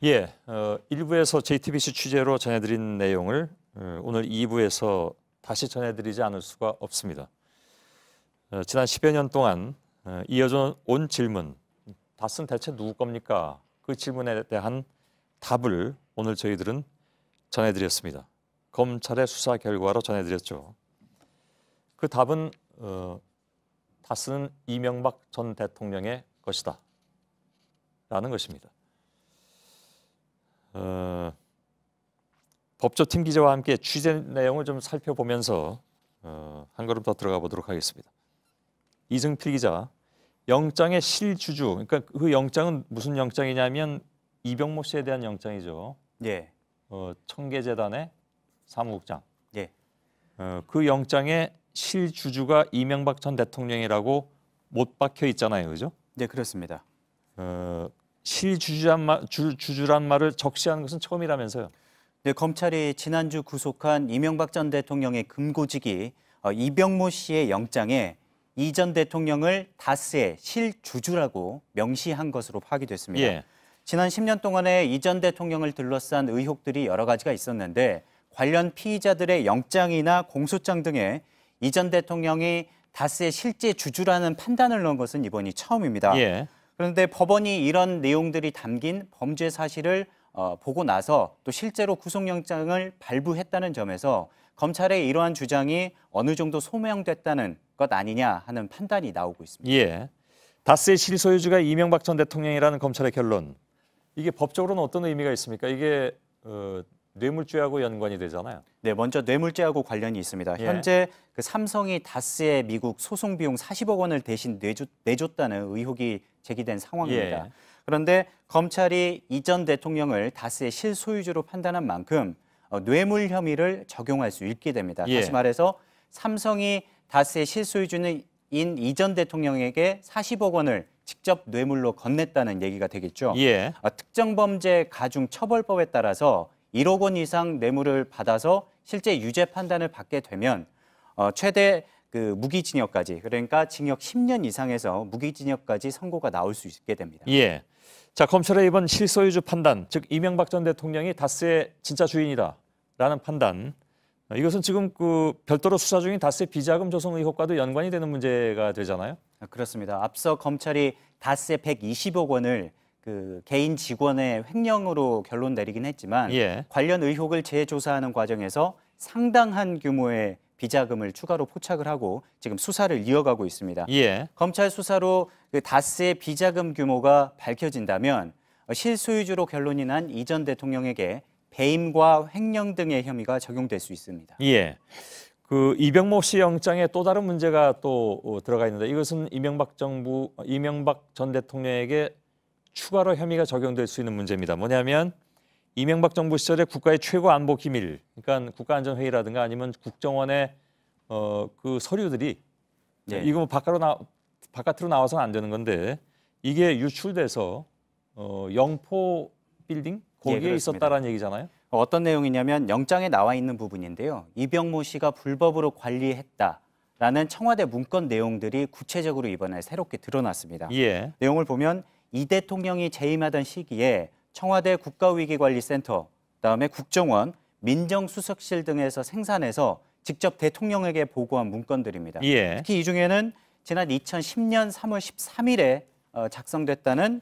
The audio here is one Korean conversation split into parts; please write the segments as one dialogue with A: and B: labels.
A: 예, 1부에서 JTBC 취재로 전해드린 내용을 오늘 2부에서 다시 전해드리지 않을 수가 없습니다. 지난 10여 년 동안 이어져 온 질문, 닷은 대체 누구 겁니까? 그 질문에 대한 답을 오늘 저희들은 전해드렸습니다. 검찰의 수사 결과로 전해드렸죠. 그 답은 닷은 이명박 전 대통령의 것이다 라는 것입니다. 법조팀 기자와 함께 취재 내용을 좀 살펴보면서 한 걸음 더 들어가 보도록 하겠습니다. 이승필 기자, 영장의 실주주, 그러니까 그 영장은 무슨 영장이냐면 이병모 씨에 대한 영장이죠.
B: 예.
A: 청계재단의 사무국장.
B: 예.
A: 그 영장의 실주주가 이명박 전 대통령이라고 못 박혀 있잖아요, 그죠?
B: 네, 그렇습니다.
A: 주주란 말을 적시하는 것은 처음이라면서요.
B: 네, 검찰이 지난주 구속한 이명박 전 대통령의 금고직이 이병모 씨의 영장에 이 전 대통령을 다스의 실주주라고 명시한 것으로 파악됐습니다.
A: 예.
B: 지난 10년 동안에 이 전 대통령을 둘러싼 의혹들이 여러 가지가 있었는데 관련 피의자들의 영장이나 공소장 등에 이 전 대통령이 다스의 실제 주주라는 판단을 넣은 것은 이번이 처음입니다.
A: 예.
B: 그런데 법원이 이런 내용들이 담긴 범죄 사실을 보고 나서 또 실제로 구속영장을 발부했다는 점에서 검찰의 이러한 주장이 어느 정도 소명됐다는 것 아니냐 하는 판단이 나오고 있습니다.
A: 예. 다스의 실소유주가 이명박 전 대통령이라는 검찰의 결론. 이게 법적으로는 어떤 의미가 있습니까? 이게 뇌물죄하고 연관이 되잖아요.
B: 네, 먼저 뇌물죄하고 관련이 있습니다.
A: 예.
B: 현재 그 삼성이 다스의 미국 소송 비용 40억 원을 대신 내줬다는 의혹이 제기된 상황입니다.
A: 예.
B: 그런데 검찰이 이 전 대통령을 다스의 실소유주로 판단한 만큼 뇌물 혐의를 적용할 수 있게 됩니다.
A: 예.
B: 다시 말해서 삼성이 다스의 실소유주인 이 전 대통령에게 40억 원을 직접 뇌물로 건넸다는 얘기가 되겠죠.
A: 예.
B: 특정범죄 가중처벌법에 따라서 1억 원 이상 뇌물을 받아서 실제 유죄 판단을 받게 되면 최대 그 무기징역까지, 그러니까 징역 10년 이상에서 무기징역까지 선고가 나올 수 있게 됩니다.
A: 예. 자, 검찰의 이번 실소유주 판단, 즉 이명박 전 대통령이 다스의 진짜 주인이다라는 판단. 이것은 지금 그 별도로 수사 중인 다스의 비자금 조성 의혹과도 연관이 되는 문제가 되잖아요.
B: 그렇습니다. 앞서 검찰이 다스의 120억 원을 그 개인 직원의 횡령으로 결론 내리긴 했지만
A: 예.
B: 관련 의혹을 재조사하는 과정에서 상당한 규모의 비자금을 추가로 포착을 하고 지금 수사를 이어가고 있습니다.
A: 예.
B: 검찰 수사로 그 다스의 비자금 규모가 밝혀진다면 실소유주로 결론이 난 이 전 대통령에게 배임과 횡령 등의 혐의가 적용될 수 있습니다.
A: 예. 그 이병모 씨 영장에 또 다른 문제가 또 들어가 있는데 이것은 이명박 전 대통령에게 추가로 혐의가 적용될 수 있는 문제입니다. 뭐냐면 이명박 정부 시절에 국가의 최고 안보 기밀, 그러니까 국가안전회의라든가 아니면 국정원의 그 서류들이
B: 네.
A: 이거 뭐 바깥으로 나와서는 안 되는 건데 이게 유출돼서 영포 빌딩 거기에
B: 예,
A: 있었다라는 얘기잖아요.
B: 어떤 내용이냐면 영장에 나와 있는 부분인데요. 이병모 씨가 불법으로 관리했다라는 청와대 문건 내용들이 구체적으로 이번에 새롭게 드러났습니다.
A: 예.
B: 내용을 보면 이 대통령이 재임하던 시기에 청와대 국가위기관리센터, 그다음에 국정원, 민정수석실 등에서 생산해서 직접 대통령에게 보고한 문건들입니다.
A: 예.
B: 특히 이 중에는 지난 2010년 3월 13일에 작성됐다는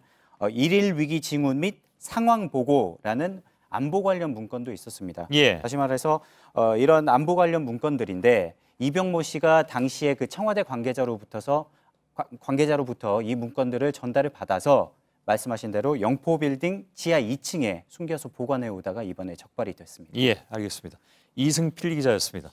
B: 일일 위기 징후 및 상황 보고라는 안보 관련 문건도 있었습니다.
A: 예.
B: 다시 말해서 이런 안보 관련 문건들인데 이병모 씨가 당시에 그 청와대 관계자로부터 이 문건들을 전달을 받아서 말씀하신 대로 영포 빌딩 지하 2층에 숨겨서 보관해 오다가 이번에 적발이 됐습니다.
A: 예, 알겠습니다. 이승필 기자였습니다.